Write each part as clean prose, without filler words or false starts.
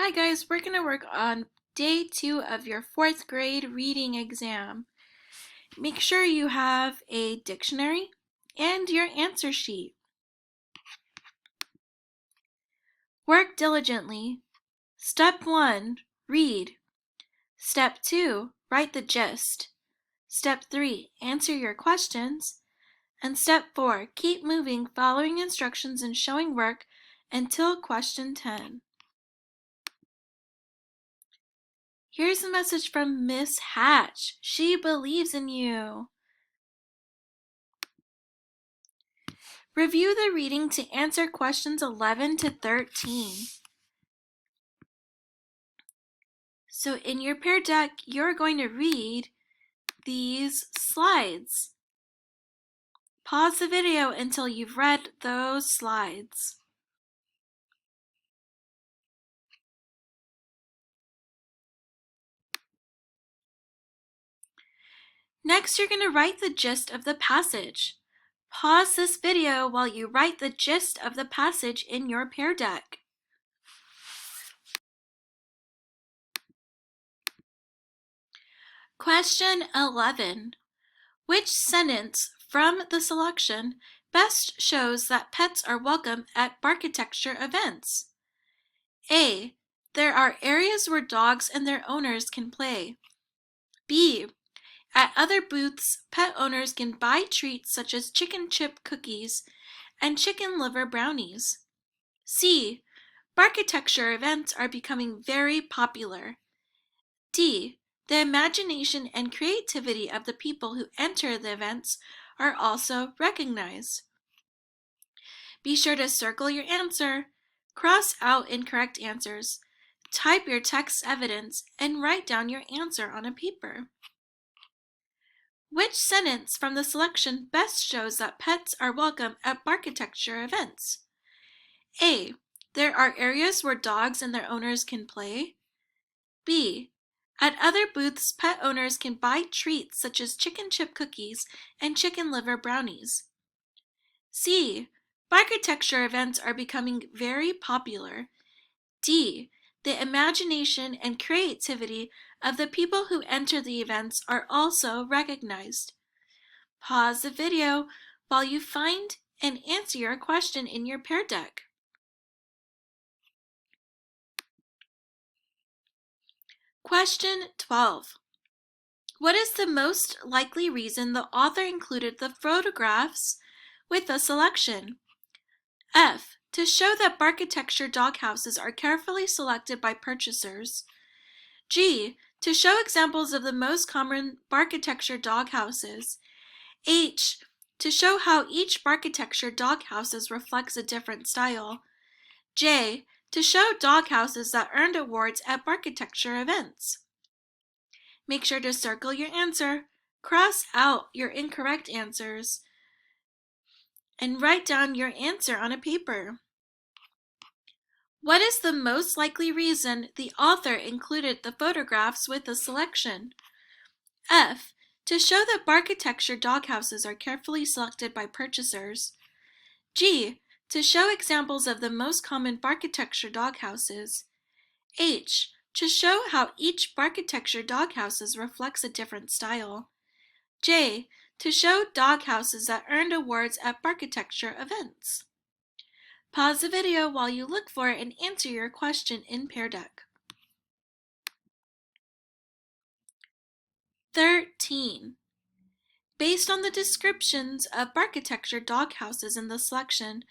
Hi guys, we're going to work on day 2 of your 4th grade reading exam. Make sure you have a dictionary and your answer sheet. Work diligently. Step 1, read. Step 2, write the gist. Step 3, answer your questions. And step 4, keep moving, following instructions and showing work until question 10. Here's a message from Miss Hatch. She believes in you. Review the reading to answer questions 11 to 13. So in your Pear Deck, you're going to read these slides. Pause the video until you've read those slides. Next, you're going to write the gist of the passage. Pause this video while you write the gist of the passage in your Pear Deck. Question 11. Which sentence from the selection best shows that pets are welcome at Barkitecture events? A. There are areas where dogs and their owners can play. B. At other booths, pet owners can buy treats such as chicken chip cookies and chicken liver brownies. C. Barkitecture events are becoming very popular. D. The imagination and creativity of the people who enter the events are also recognized. Be sure to circle your answer, cross out incorrect answers, type your text evidence, and write down your answer on a paper. Which sentence from the selection best shows that pets are welcome at Barkitecture events? A. There are areas where dogs and their owners can play. B. At other booths, pet owners can buy treats such as chicken chip cookies and chicken liver brownies. C. Barkitecture events are becoming very popular. D. The imagination and creativity of the people who enter the events are also recognized. Pause the video while you find and answer your question in your Pear Deck. Question 12. What is the most likely reason the author included the photographs with the selection? F. To show that Barkitecture doghouses are carefully selected by purchasers. G. To show examples of the most common Barkitecture doghouses. H. To show how each Barkitecture doghouses reflects a different style. J. To show doghouses that earned awards at Barkitecture events. Make sure to circle your answer, cross out your incorrect answers, and write down your answer on a paper. What is the most likely reason the author included the photographs with the selection? F. To show that Barkitecture doghouses are carefully selected by purchasers. G. To show examples of the most common Barkitecture doghouses. H. To show how each Barkitecture doghouses reflects a different style. J. To show doghouses that earned awards at Barkitecture events. Pause the video while you look for and answer your question in Pear Deck. 13. Based on the descriptions of Barkitecture doghouses in the selection,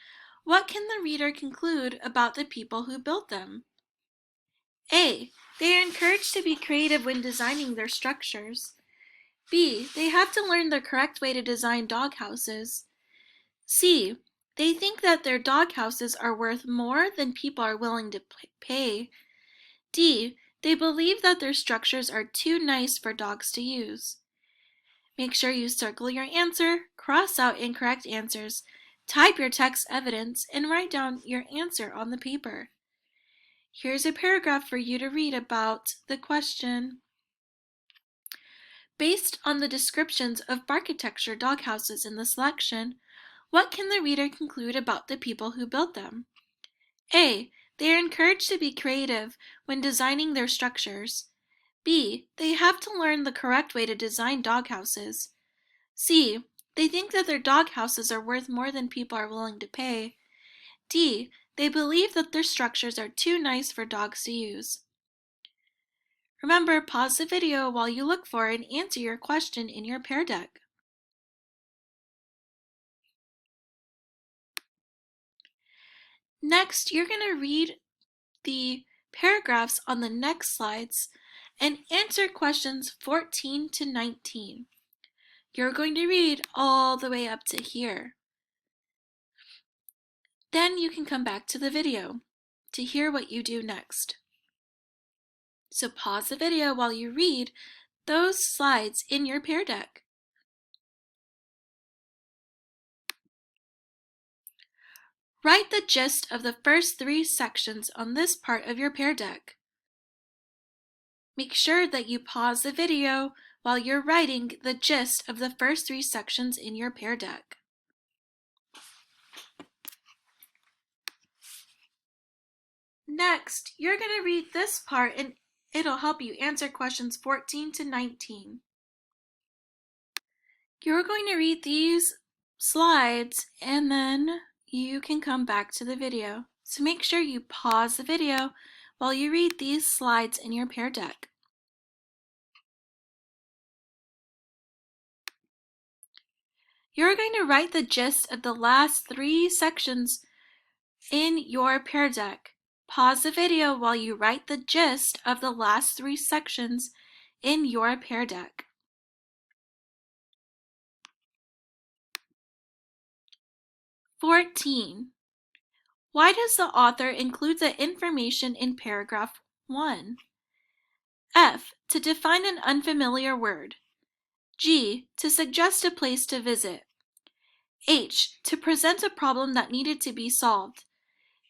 what can the reader conclude about the people who built them? A. They are encouraged to be creative when designing their structures. B. They have to learn the correct way to design doghouses. C. They think that their doghouses are worth more than people are willing to pay. D. They believe that their structures are too nice for dogs to use. Make sure you circle your answer, cross out incorrect answers, type your text evidence, and write down your answer on the paper. Here's a paragraph for you to read about the question. Based on the descriptions of Barkitecture doghouses in the selection, what can the reader conclude about the people who built them? A. They are encouraged to be creative when designing their structures. B. They have to learn the correct way to design doghouses. C. They think that their doghouses are worth more than people are willing to pay. D. They believe that their structures are too nice for dogs to use. Remember, pause the video while you look for and answer your question in your Pear Deck. Next, you're going to read the paragraphs on the next slides and answer questions 14 to 19. You're going to read all the way up to here. Then you can come back to the video to hear what you do next. So pause the video while you read those slides in your Pear Deck. Write the gist of the first 3 sections on this part of your Pear Deck. Make sure that you pause the video while you're writing the gist of the first 3 sections in your Pear Deck. Next, you're going to read this part and it'll help you answer questions 14 to 19. You're going to read these slides and then you can come back to the video. So make sure you pause the video while you read these slides in your Pear Deck. You're going to write the gist of the last 3 sections in your Pear Deck. Pause the video while you write the gist of the last 3 sections in your Pear Deck. (14) Why does the author include the information in paragraph 1? F. To define an unfamiliar word. G. To suggest a place to visit. H. To present a problem that needed to be solved.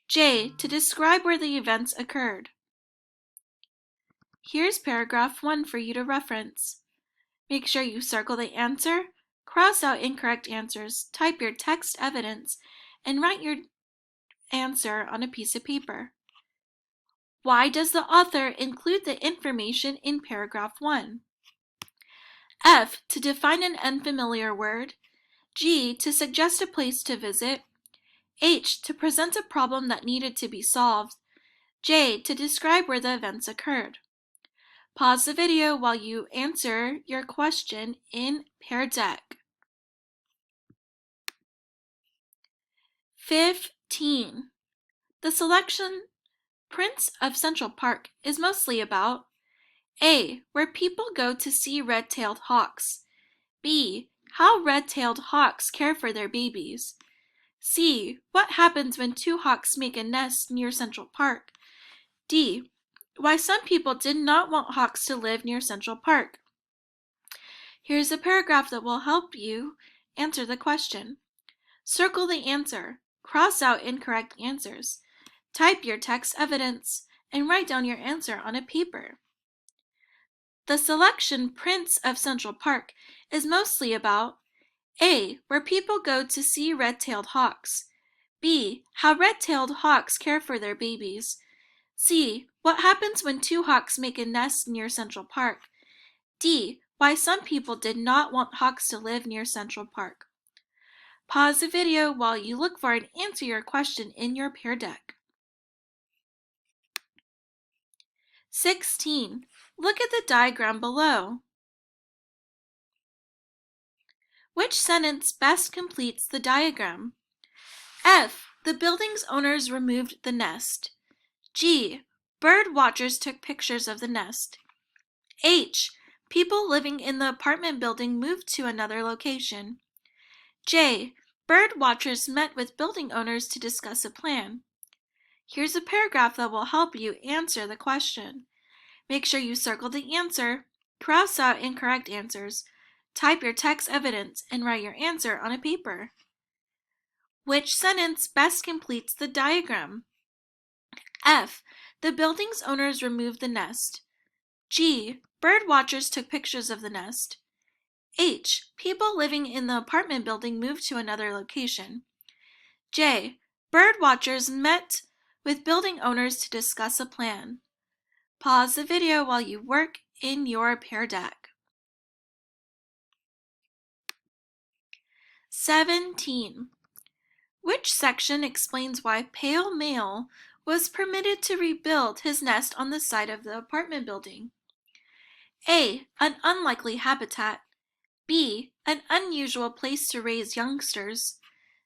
J. To describe where the events occurred. Here's paragraph 1 for you to reference. Make sure you circle the answer, cross out incorrect answers, type your text evidence, and write your answer on a piece of paper. Why does the author include the information in paragraph 1? F. To define an unfamiliar word. G. To suggest a place to visit. H. To present a problem that needed to be solved. J. To describe where the events occurred. Pause the video while you answer your question in Pear Deck. 15. The selection Prince of Central Park is mostly about A. Where people go to see red-tailed hawks. B. How red-tailed hawks care for their babies. C. What happens when 2 hawks make a nest near Central Park. D. Why some people did not want hawks to live near Central Park. Here's a paragraph that will help you answer the question. Circle the answer, cross out incorrect answers, type your text evidence, and write down your answer on a paper. The selection Prince of Central Park is mostly about A. Where people go to see red-tailed hawks. B. How red-tailed hawks care for their babies. C. What happens when 2 hawks make a nest near Central Park. D. Why some people did not want hawks to live near Central Park. Pause the video while you look for and answer your question in your Pear Deck. 16. Look at the diagram below. Which sentence best completes the diagram? F. The building's owners removed the nest. G. Bird watchers took pictures of the nest. H. People living in the apartment building moved to another location. J. Bird watchers met with building owners to discuss a plan. Here's a paragraph that will help you answer the question. Make sure you circle the answer, cross out incorrect answers, type your text evidence, and write your answer on a paper. Which sentence best completes the diagram? F. The building's owners removed the nest. G. Bird watchers took pictures of the nest. H. People living in the apartment building moved to another location. J. Bird watchers met with building owners to discuss a plan. Pause the video while you work in your Pear Deck. 17. Which section explains why pale male was permitted to rebuild his nest on the side of the apartment building? A. An unlikely habitat. B. An unusual place to raise youngsters.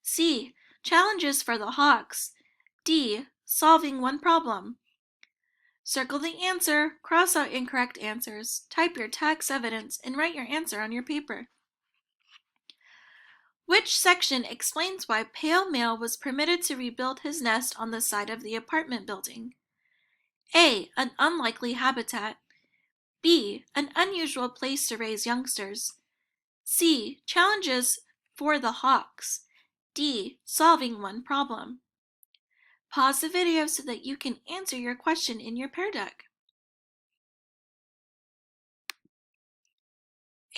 C. Challenges for the hawks. D. Solving one problem. Circle the answer, cross out incorrect answers, type your tax evidence, and write your answer on your paper. Which section explains why pale male was permitted to rebuild his nest on the side of the apartment building? A. An unlikely habitat. B. An unusual place to raise youngsters. C. Challenges for the hawks. D. Solving one problem. Pause the video so that you can answer your question in your Pear Deck.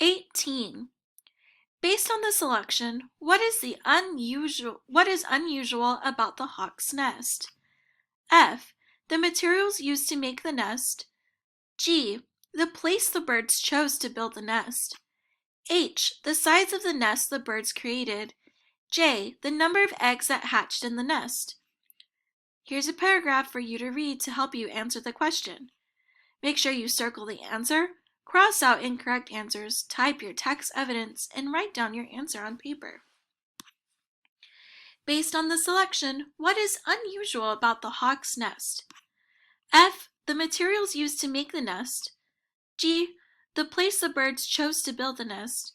18. Based on the selection, what is unusual about the hawk's nest? F. The materials used to make the nest. G. The place the birds chose to build the nest. H. The size of the nest the birds created. J. The number of eggs that hatched in the nest. Here's a paragraph for you to read to help you answer the question. Make sure you circle the answer, cross out incorrect answers, type your text evidence, and write down your answer on paper. Based on the selection, what is unusual about the hawk's nest? F. The materials used to make the nest. G. The place the birds chose to build the nest.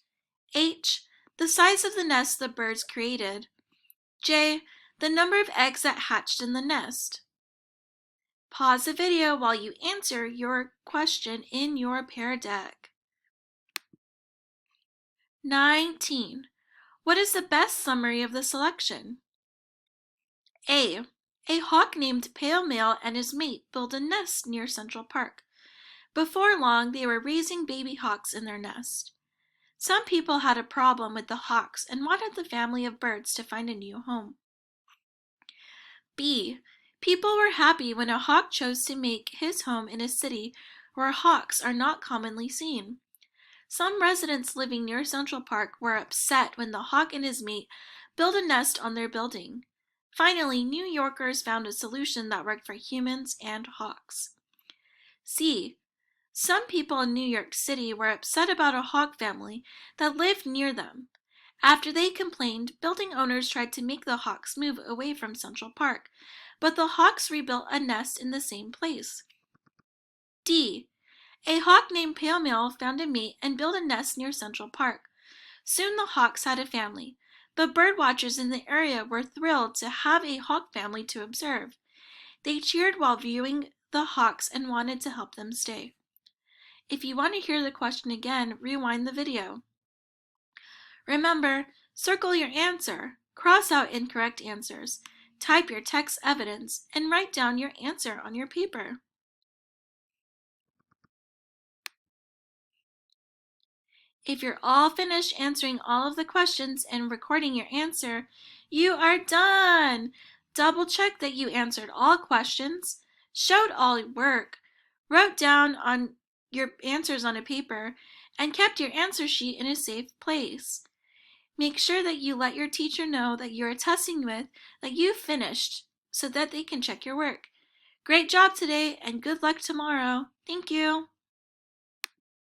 H. The size of the nest the birds created. J. The number of eggs that hatched in the nest. Pause the video while you answer your question in your Pear Deck. 19. What is the best summary of the selection? A. A hawk named Pale Male and his mate built a nest near Central Park. Before long, they were raising baby hawks in their nest. Some people had a problem with the hawks and wanted the family of birds to find a new home. B. People were happy when a hawk chose to make his home in a city where hawks are not commonly seen. Some residents living near Central Park were upset when the hawk and his mate built a nest on their building. Finally, New Yorkers found a solution that worked for humans and hawks. C. Some people in New York City were upset about a hawk family that lived near them. After they complained, building owners tried to make the hawks move away from Central Park, but the hawks rebuilt a nest in the same place. D. A hawk named Pale Male found a mate and built a nest near Central Park. Soon the hawks had a family, but bird watchers in the area were thrilled to have a hawk family to observe. They cheered while viewing the hawks and wanted to help them stay. If you want to hear the question again, rewind the video. Remember, circle your answer, cross out incorrect answers, type your text evidence, and write down your answer on your paper. If you're all finished answering all of the questions and recording your answer, you are done! Double check that you answered all questions, showed all your work, wrote down on your answers on a paper, and kept your answer sheet in a safe place. Make sure that you let your teacher know that you are testing with that you finished so that they can check your work. Great job today and good luck tomorrow. Thank you.